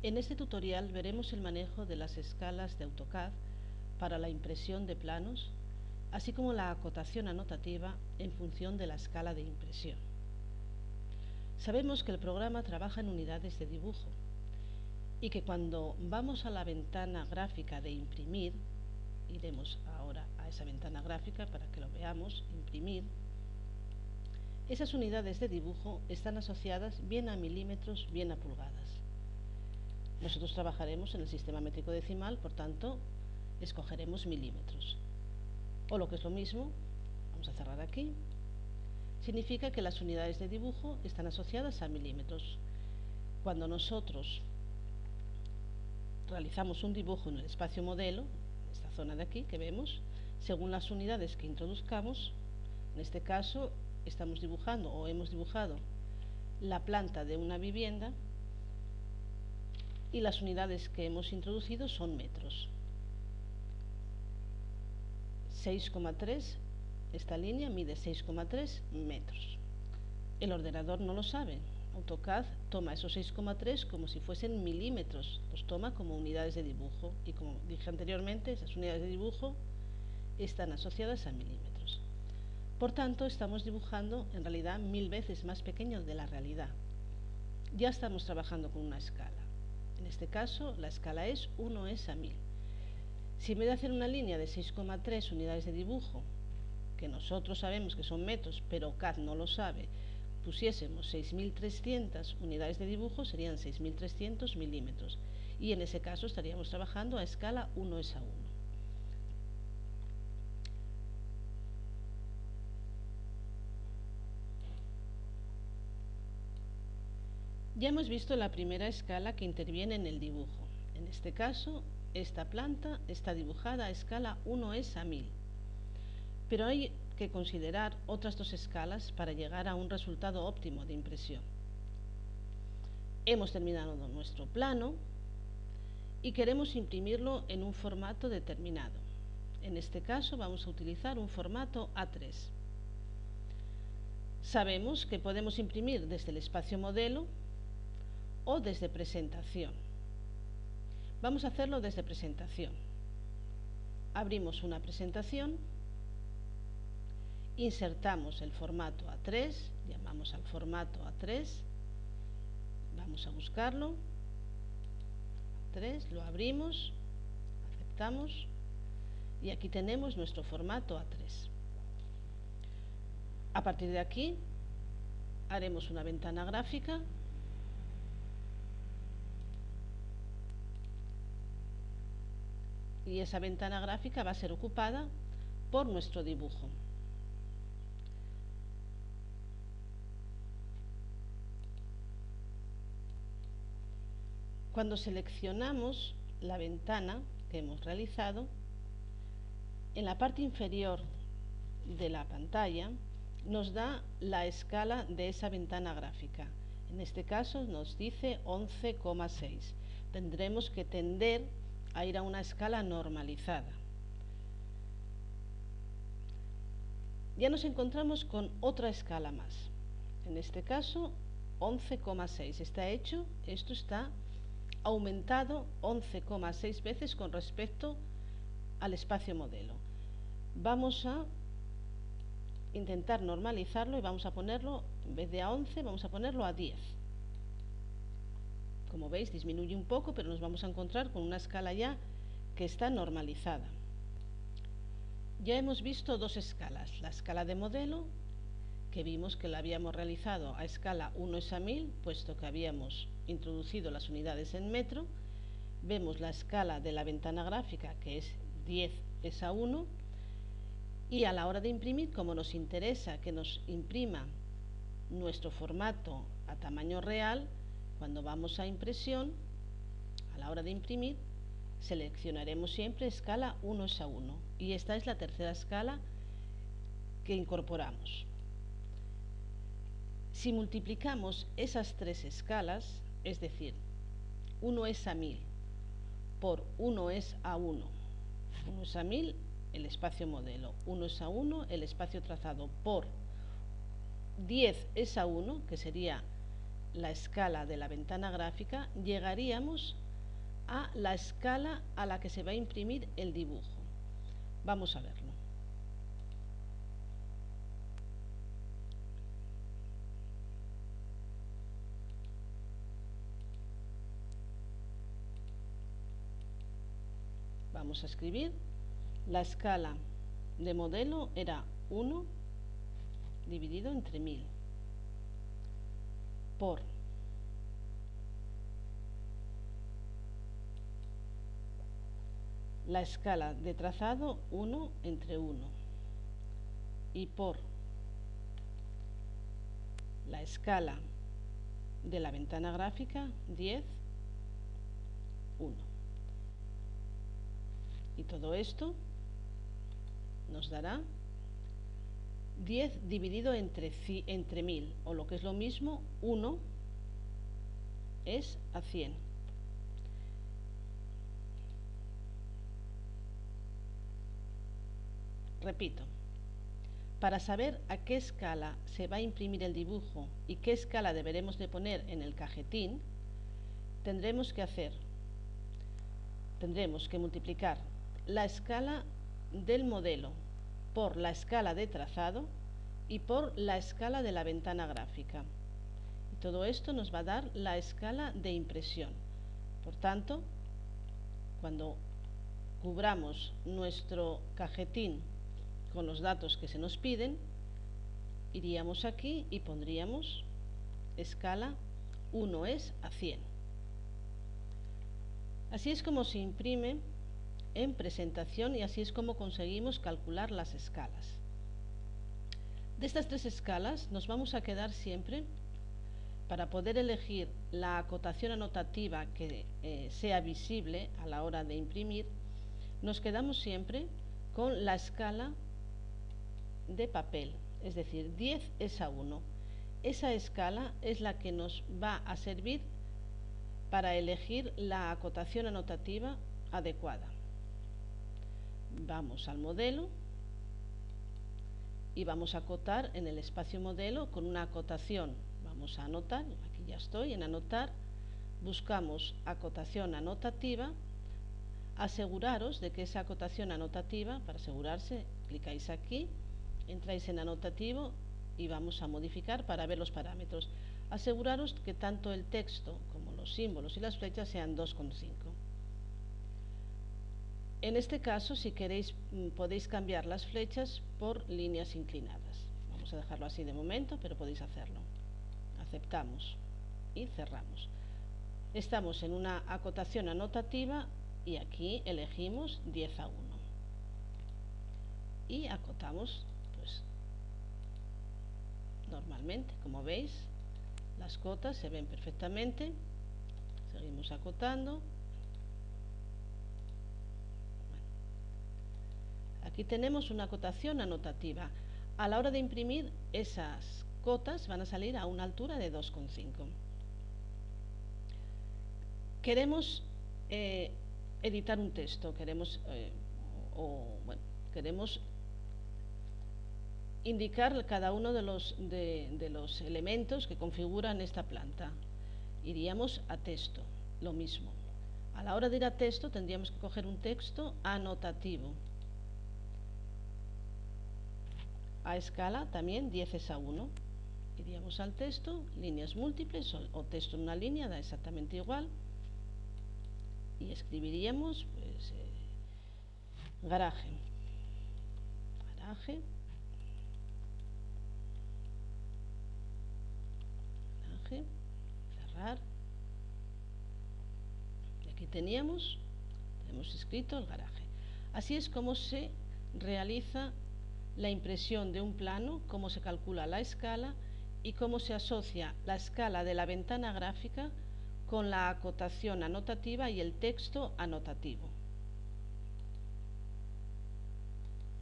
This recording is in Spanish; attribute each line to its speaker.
Speaker 1: En este tutorial veremos el manejo de las escalas de AutoCAD para la impresión de planos, así como la acotación anotativa en función de la escala de impresión. Sabemos que el programa trabaja en unidades de dibujo y que cuando vamos a la ventana gráfica de imprimir, iremos ahora a esa ventana gráfica para que lo veamos, imprimir, esas unidades de dibujo están asociadas bien a milímetros, bien a pulgadas. Nosotros trabajaremos en el sistema métrico decimal, por tanto, escogeremos milímetros. O lo que es lo mismo, vamos a cerrar aquí, significa que las unidades de dibujo están asociadas a milímetros. Cuando nosotros realizamos un dibujo en el espacio modelo, esta zona de aquí que vemos, según las unidades que introduzcamos, en este caso estamos dibujando o hemos dibujado la planta de una vivienda y las unidades que hemos introducido son metros. 6,3, esta línea mide 6,3 metros. El ordenador no lo sabe. AutoCAD toma esos 6,3 como si fuesen milímetros, los toma como unidades de dibujo y, como dije anteriormente, esas unidades de dibujo están asociadas a milímetros. Por tanto, estamos dibujando en realidad 1000 veces más pequeño de la realidad. Ya estamos trabajando con una escala. En este caso, la escala es 1:1000. Si en vez de hacer una línea de 6,3 unidades de dibujo, que nosotros sabemos que son metros, pero CAD no lo sabe, pusiésemos 6300 unidades de dibujo, serían 6300 milímetros. Y en ese caso estaríamos trabajando a escala 1:1. Ya hemos visto la primera escala que interviene en el dibujo. En este caso, esta planta está dibujada a escala 1:1000. Pero hay que considerar otras dos escalas para llegar a un resultado óptimo de impresión. Hemos terminado nuestro plano y queremos imprimirlo en un formato determinado. En este caso vamos a utilizar un formato A3. Sabemos que podemos imprimir desde el espacio modelo o desde presentación. Vamos a hacerlo desde presentación. Abrimos una presentación, insertamos el formato A3, llamamos al formato A3, vamos a buscarlo, A3, lo abrimos, aceptamos y aquí tenemos nuestro formato A3. A partir de aquí haremos una ventana gráfica y esa ventana gráfica va a ser ocupada por nuestro dibujo. Cuando seleccionamos la ventana que hemos realizado, en la parte inferior de la pantalla nos da la escala de esa ventana gráfica. En este caso nos dice 11,6. Tendremos que tender a ir a una escala normalizada. Ya nos encontramos con otra escala más. En este caso 11,6. Está hecho, esto está aumentado 11,6 veces con respecto al espacio modelo. Vamos a intentar normalizarlo y vamos a ponerlo, en vez de a 11, vamos a ponerlo a 10. Como veis, disminuye un poco, pero nos vamos a encontrar con una escala ya que está normalizada. Ya hemos visto dos escalas, la escala de modelo, que vimos que la habíamos realizado a escala 1:1000, puesto que habíamos introducido las unidades en metro. Vemos la escala de la ventana gráfica, que es 10:1, y a la hora de imprimir, como nos interesa que nos imprima nuestro formato a tamaño real, cuando vamos a impresión, a la hora de imprimir, seleccionaremos siempre escala 1:1, y esta es la tercera escala que incorporamos. Si multiplicamos esas tres escalas, es decir, 1:1000 por 1:1, 1:1000 el espacio modelo, 1:1 el espacio trazado, por 10:1, que sería la escala de la ventana gráfica, llegaríamos a la escala a la que se va a imprimir el dibujo. Vamos a verlo. Vamos a escribir, la escala de modelo era 1 dividido entre 1000 por la escala de trazado 1 entre 1 y por la escala de la ventana gráfica 10, 1. Y todo esto nos dará 10 dividido entre 1000, o lo que es lo mismo, 1 es a 100. Repito, para saber a qué escala se va a imprimir el dibujo y qué escala deberemos de poner en el cajetín, tendremos que multiplicar la escala del modelo por la escala de trazado y por la escala de la ventana gráfica. Y todo esto nos va a dar la escala de impresión. Por tanto, cuando cubramos nuestro cajetín con los datos que se nos piden, iríamos aquí y pondríamos escala 1 es a 100. Así es como se imprime en presentación y así es como conseguimos calcular las escalas. De estas 3 escalas nos vamos a quedar siempre, para poder elegir la acotación anotativa que sea visible a la hora de imprimir, nos quedamos siempre con la escala de papel, es decir, 10 es a 1. Esa escala es la que nos va a servir para elegir la acotación anotativa adecuada. Vamos al modelo y vamos a acotar en el espacio modelo con una acotación. Vamos a anotar, aquí ya estoy en anotar, buscamos acotación anotativa. Aseguraros de que esa acotación anotativa, para asegurarse, clicáis aquí, entráis en anotativo y vamos a modificar para ver los parámetros. Aseguraros que tanto el texto como los símbolos y las flechas sean 2,5. En este caso, si queréis, podéis cambiar las flechas por líneas inclinadas. Vamos a dejarlo así de momento, pero podéis hacerlo. Aceptamos y cerramos. Estamos en una acotación anotativa y aquí elegimos 10 a 1. Y acotamos, pues, normalmente, como veis, las cotas se ven perfectamente. Seguimos acotando. Aquí tenemos una acotación anotativa. A la hora de imprimir, esas cotas van a salir a una altura de 2,5. Queremos editar un texto, queremos indicar cada uno de los elementos que configuran esta planta. Iríamos a texto, lo mismo. A la hora de ir a texto tendríamos que coger un texto anotativo. A escala también 10 es a 1. Iríamos al texto, líneas múltiples o texto en una línea, da exactamente igual. Y escribiríamos, pues, garaje. Garaje. Garaje. Cerrar. Y aquí tenemos escrito el garaje. Así es como se realiza la impresión de un plano, cómo se calcula la escala y cómo se asocia la escala de la ventana gráfica con la acotación anotativa y el texto anotativo.